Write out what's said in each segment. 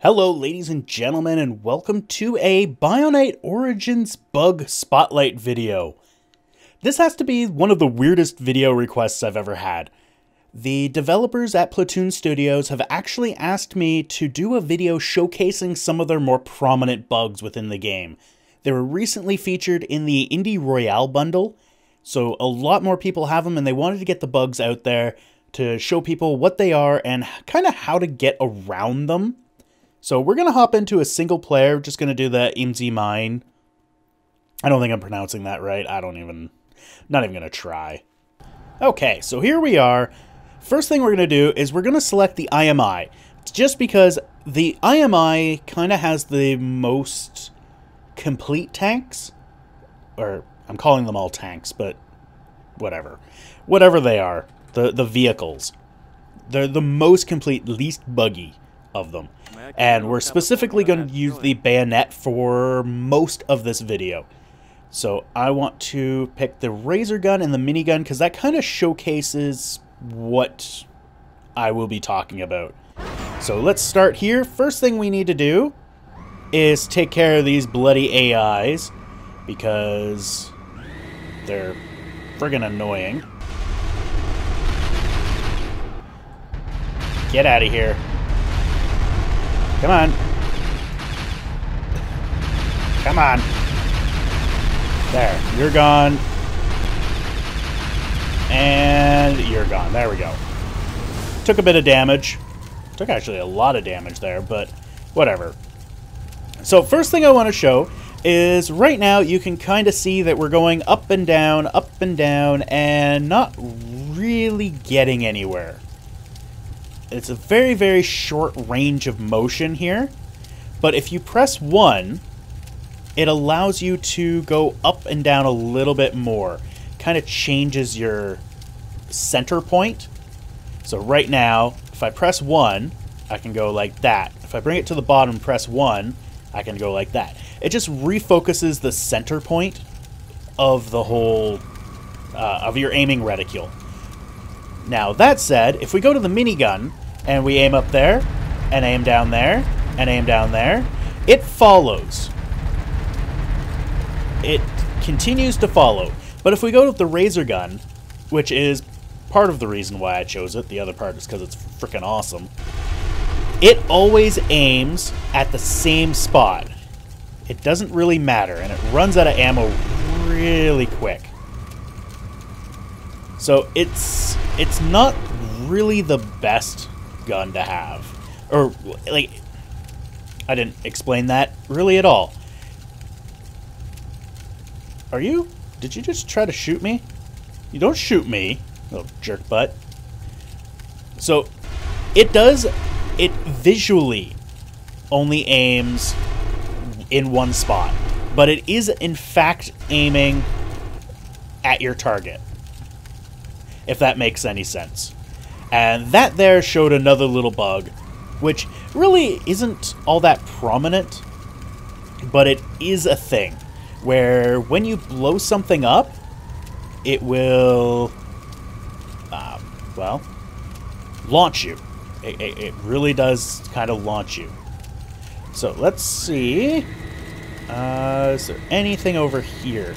Hello ladies and gentlemen, and welcome to a Bionite Origins bug spotlight video. This has to be one of the weirdest video requests I've ever had. The developers at Platoon Studios have actually asked me to do a video showcasing some of their more prominent bugs within the game. They were recently featured in the Indie Royale bundle, so a lot more people have them and they wanted to get the bugs out there to show people what they are and kind of how to get around them. So we're going to hop into a single player, just going to do the IMZ mine. I don't think I'm pronouncing that right. Not even going to try. Okay, so here we are. First thing we're going to do is we're going to select the IMI. Just because the IMI kind of has the most complete tanks. Or, I'm calling them all tanks, but whatever. Whatever they are. The vehicles. They're the most complete, least buggy of them. And we're specifically going to use the bayonet for most of this video. So I want to pick the razor gun and the minigun because that kind of showcases what I will be talking about. So let's start here. First thing we need to do is take care of these bloody AIs because they're friggin' annoying. Get out of here. Come on. Come on. There. You're gone. And you're gone. There we go. Took a bit of damage. Took actually a lot of damage there, but whatever. So first thing I want to show is right now you can kind of see that we're going up and down, and not really getting anywhere. It's a very, very short range of motion here. But if you press 1, it allows you to go up and down a little bit more. Kind of changes your center point. So right now, if I press 1, I can go like that. If I bring it to the bottom and press 1, I can go like that. It just refocuses the center point of the whole, of your aiming reticule. Now, that said, if we go to the minigun, and we aim up there, and aim down there, and aim down there, it follows. It continues to follow. But if we go with the razor gun, which is part of the reason why I chose it, the other part is because it's freaking awesome, it always aims at the same spot. It doesn't really matter, and it runs out of ammo really quick. So it's not really the best gun to have. Or, like, I didn't explain that really at all. Did you just try to shoot me? You don't shoot me, little jerk butt. So, it visually only aims in one spot. But it is, in fact, aiming at your target. If that makes any sense. And that there showed another little bug, which really isn't all that prominent, but it is a thing, where when you blow something up, it will, well, launch you. It really does kind of launch you. So let's see, is there anything over here?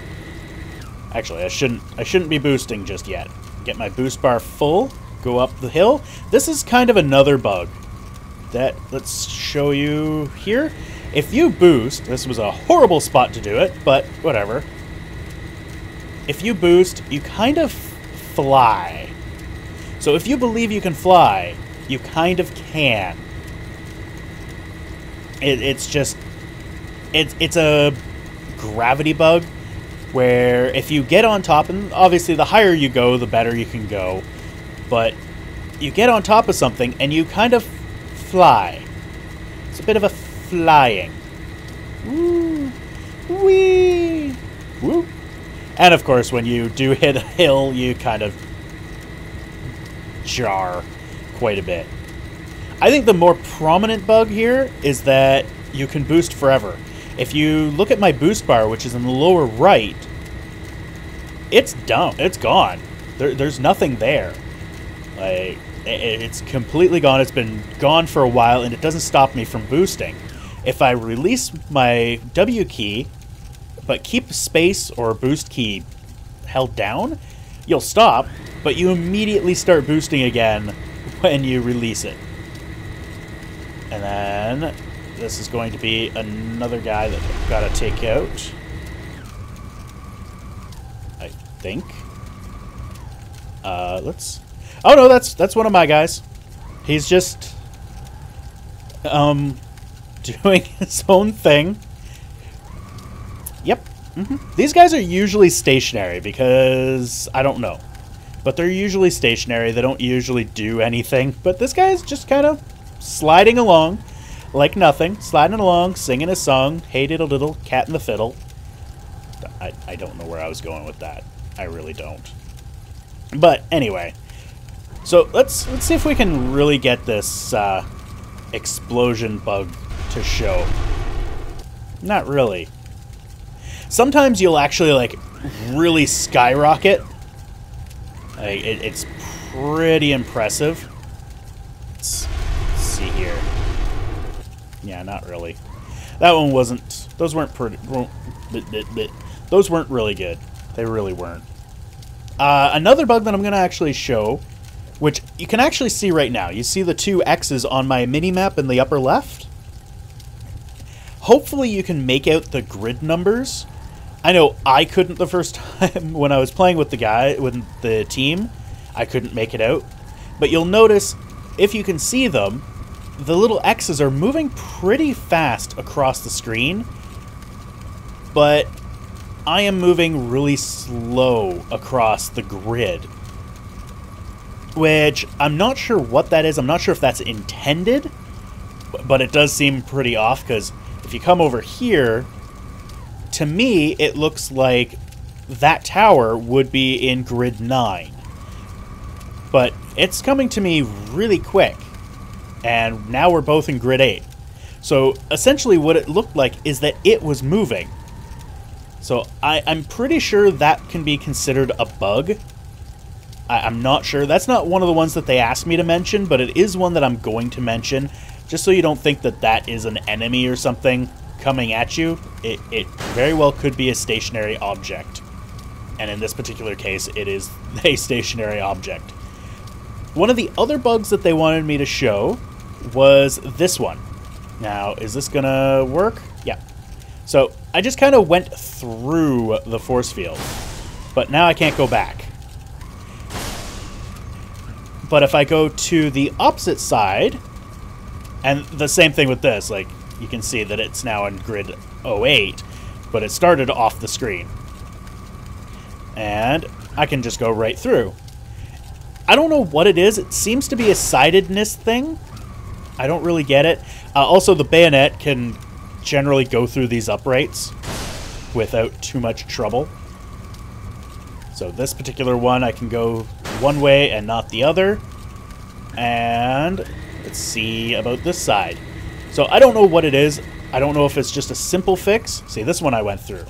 Actually, I shouldn't be boosting just yet. Get my boost bar full. Go up the hill. This is kind of another bug that, let's show you here. If you boost, this was a horrible spot to do it, but whatever. If you boost, you kind of fly. So if you believe you can fly, you kind of can. It's a gravity bug where if you get on top, and obviously the higher you go, the better you can go. But you get on top of something and you kind of fly. It's a bit of a flying. Woo! Whee! Woo! And of course, when you do hit a hill, you kind of jar quite a bit. I think the more prominent bug here is that you can boost forever. If you look at my boost bar, which is in the lower right, it's done. It's gone. There's nothing there. Like, It's completely gone. It's been gone for a while, and it doesn't stop me from boosting. If I release my W key, but keep space or boost key held down, you'll stop, but you immediately start boosting again when you release it. And then this is going to be another guy that I've got to take out, I think. Let's... Oh no, that's one of my guys. He's just doing his own thing. Yep. These guys are usually stationary because I don't know. But they're usually stationary. They don't usually do anything. But this guy's just kind of sliding along like nothing. Sliding along, singing a song. Hey diddle diddle, cat and the fiddle. I don't know where I was going with that. I really don't. But anyway. So let's see if we can really get this explosion bug to show. Not really. Sometimes you'll actually like really skyrocket. It's pretty impressive. Let's see here. Yeah, not really. That one wasn't. Those weren't pretty. Those weren't really good. They really weren't. Another bug that I'm going to actually show, which you can actually see right now. You see the two X's on my mini-map in the upper left? Hopefully you can make out the grid numbers. I know I couldn't the first time when I was playing with the team. I couldn't make it out. But you'll notice, if you can see them, the little X's are moving pretty fast across the screen. But I am moving really slow across the grid. Which, I'm not sure what that is. I'm not sure if that's intended. But it does seem pretty off, because if you come over here, to me, it looks like that tower would be in grid 9. But it's coming to me really quick. And now we're both in grid 8. So, essentially what it looked like is that it was moving. So, I'm pretty sure that can be considered a bug. I'm not sure. That's not one of the ones that they asked me to mention, but it is one that I'm going to mention, just so you don't think that that is an enemy or something coming at you. It very well could be a stationary object. And in this particular case, it is a stationary object. One of the other bugs that they wanted me to show was this one. Now, is this gonna work? Yeah. So, I just kind of went through the force field, but now I can't go back. But if I go to the opposite side, and the same thing with this, like, you can see that it's now in grid 08, but it started off the screen. And I can just go right through. I don't know what it is. It seems to be a sidedness thing. I don't really get it. Also, the bayonet can generally go through these uprights without too much trouble. So this particular one, I can go one way and not the other. And let's see about this side. So I don't know what it is. I don't know if it's just a simple fix. See, this one I went through,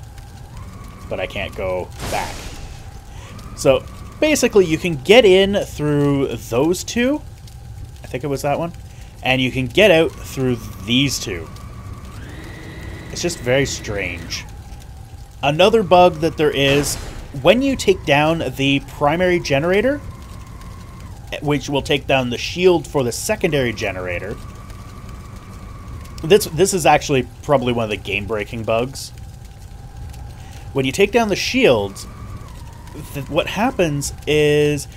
but I can't go back. So basically, you can get in through those two. I think it was that one. And you can get out through these two. It's just very strange. Another bug that there is, when you take down the primary generator, which will take down the shield for the secondary generator, this is actually probably one of the game-breaking bugs. When you take down the shields, what happens is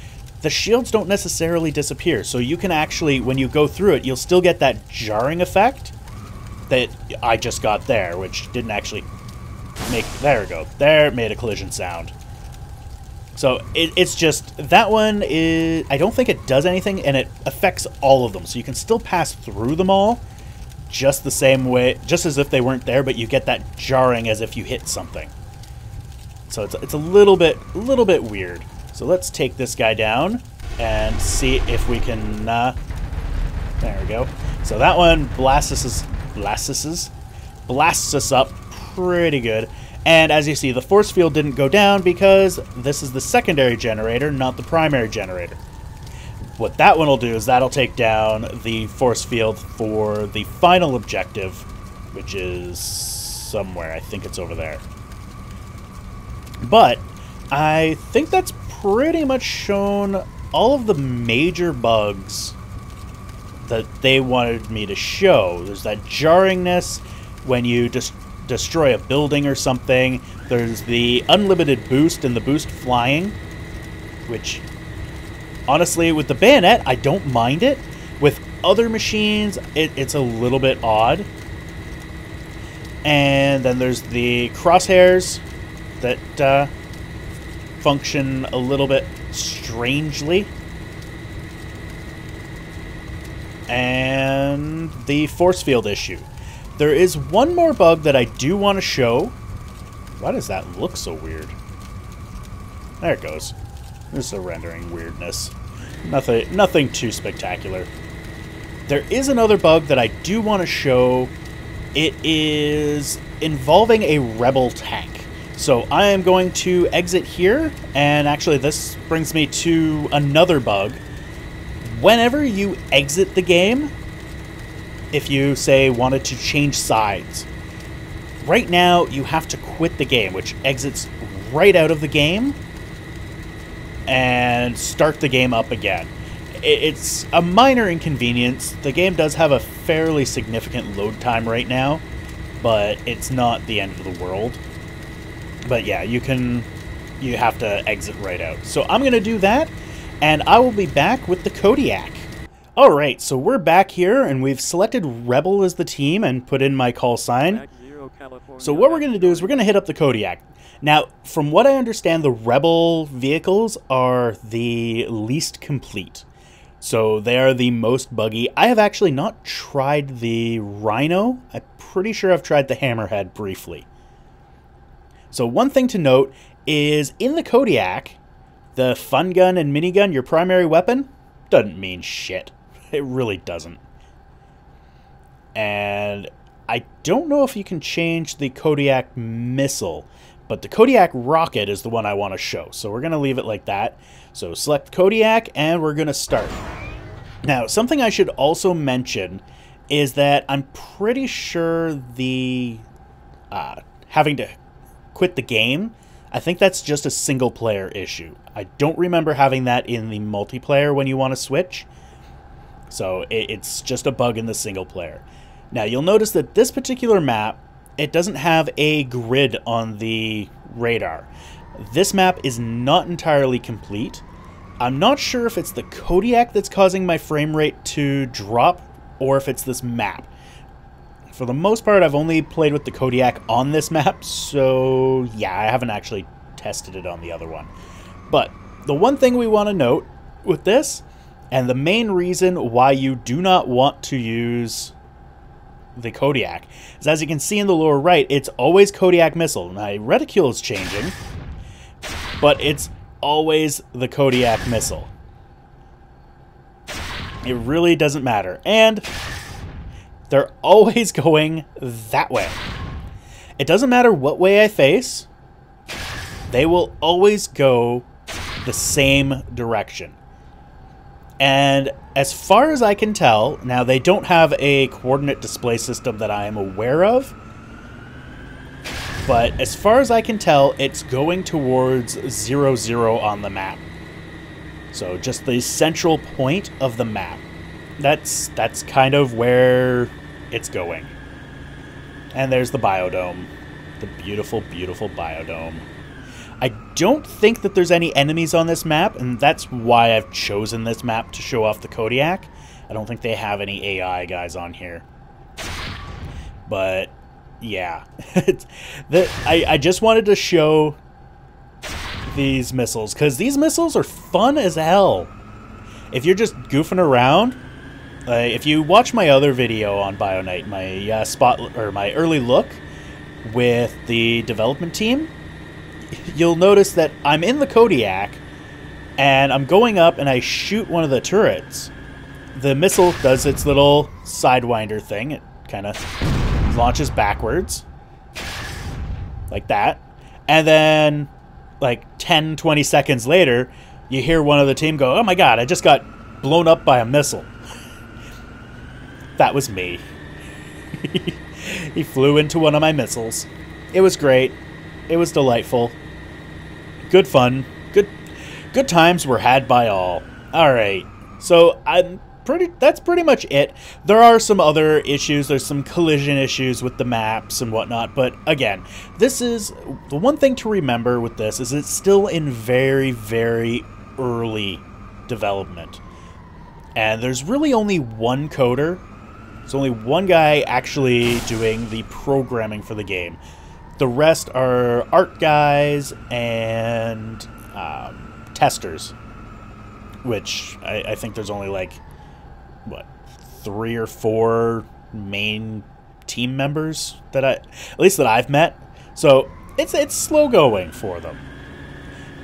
the shields don't necessarily disappear. So you can actually, when you go through it, you'll still get that jarring effect that I just got there, which didn't actually make... There we go. There, it made a collision sound. So it's just, that one is, I don't think it does anything, and it affects all of them. So you can still pass through them all just the same way, just as if they weren't there, but you get that jarring as if you hit something. So it's a little bit weird. So let's take this guy down and see if we can, there we go. So that one blasts us up pretty good. And as you see, the force field didn't go down because this is the secondary generator, not the primary generator. What that one will do is that'll take down the force field for the final objective, which is somewhere. I think it's over there. But I think that's pretty much shown all of the major bugs that they wanted me to show. There's that jarringness when you just destroy a building or something. There's the unlimited boost and the boost flying, which honestly, with the bayonet, I don't mind it. With other machines, it's a little bit odd. And then there's the crosshairs that function a little bit strangely. And the force field issue. There is one more bug that I do want to show. Why does that look so weird? There it goes. This is a rendering weirdness. Nothing too spectacular. There is another bug that I do want to show. It is involving a rebel tank. So I am going to exit here, and actually this brings me to another bug. Whenever you exit the game, if you, say, wanted to change sides, right now you have to quit the game, which exits right out of the game, and start the game up again. It's a minor inconvenience. The game does have a fairly significant load time right now, but it's not the end of the world. But yeah, you have to exit right out. So I'm going to do that, and I will be back with the Kodiak. Alright, so we're back here, and we've selected Rebel as the team and put in my call sign. So what we're going to do is we're going to hit up the Kodiak. Now, from what I understand, the Rebel vehicles are the least complete. So they are the most buggy. I have actually not tried the Rhino. I'm pretty sure I've tried the Hammerhead briefly. So one thing to note is in the Kodiak, the fun gun and minigun, your primary weapon, doesn't mean shit. It really doesn't. And I don't know if you can change the Kodiak missile, but the Kodiak rocket is the one I want to show. So we're going to leave it like that. So select Kodiak, and we're going to start. Now, something I should also mention is that I'm pretty sure the having to quit the game, I think that's just a single player issue. I don't remember having that in the multiplayer when you want to switch. So it's just a bug in the single player. Now you'll notice that this particular map, it doesn't have a grid on the radar. This map is not entirely complete. I'm not sure if it's the Kodiak that's causing my frame rate to drop or if it's this map. For the most part, I've only played with the Kodiak on this map, so yeah, I haven't actually tested it on the other one. But the one thing we want to note with this, and the main reason why you do not want to use the Kodiak, is as you can see in the lower right, it's always Kodiak missile. My reticule is changing, but it's always the Kodiak missile. It really doesn't matter. And they're always going that way. It doesn't matter what way I face, they will always go the same direction. And as far as I can tell, now they don't have a coordinate display system that I am aware of, but as far as I can tell, it's going towards 0-0 on the map. So just the central point of the map. That's kind of where it's going. And there's the biodome. The beautiful, beautiful biodome. I don't think that there's any enemies on this map, and that's why I've chosen this map to show off the Kodiak. I don't think they have any AI guys on here. But, yeah. I just wanted to show these missiles, because these missiles are fun as hell. If you're just goofing around, if you watch my other video on Bionite, my early look with the development team, you'll notice that I'm in the Kodiak, and I'm going up, and I shoot one of the turrets. The missile does its little sidewinder thing. It kind of launches backwards, like that. And then, like 10, 20 seconds later, you hear one of the team go, "Oh my god, I just got blown up by a missile. That was me. He flew into one of my missiles. It was great. It was delightful. Good fun. Good times were had by all. Alright, so that's pretty much it. There are some other issues. There's some collision issues with the maps and whatnot, but again, this is the one thing to remember with this is it's still in very, very early development. And there's really only one coder. There's only one guy actually doing the programming for the game. The rest are art guys and testers, which I think there's only like, what, 3 or 4 main team members that at least that I've met. So it's slow going for them,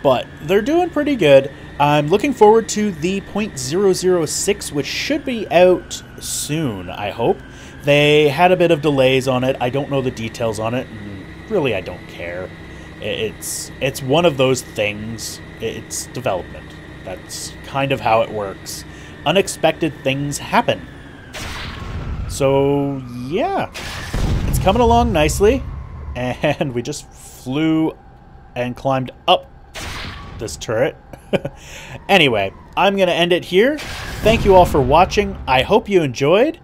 but they're doing pretty good. I'm looking forward to the .006, which should be out soon, I hope. They had a bit of delays on it. I don't know the details on it. Really, I don't care. It's one of those things. It's development. That's kind of how it works. Unexpected things happen. So, yeah. It's coming along nicely. And we just flew and climbed up this turret. Anyway, I'm going to end it here. Thank you all for watching. I hope you enjoyed.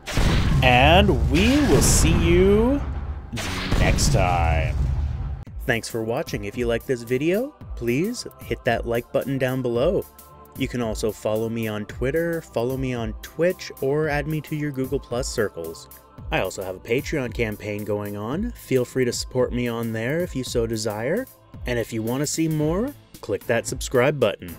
And we will see you next time. Thanks for watching. If you like this video, please hit that like button down below. You can also follow me on Twitter, follow me on Twitch, or add me to your Google Plus circles. I also have a Patreon campaign going on. Feel free to support me on there if you so desire. And if you want to see more, click that subscribe button.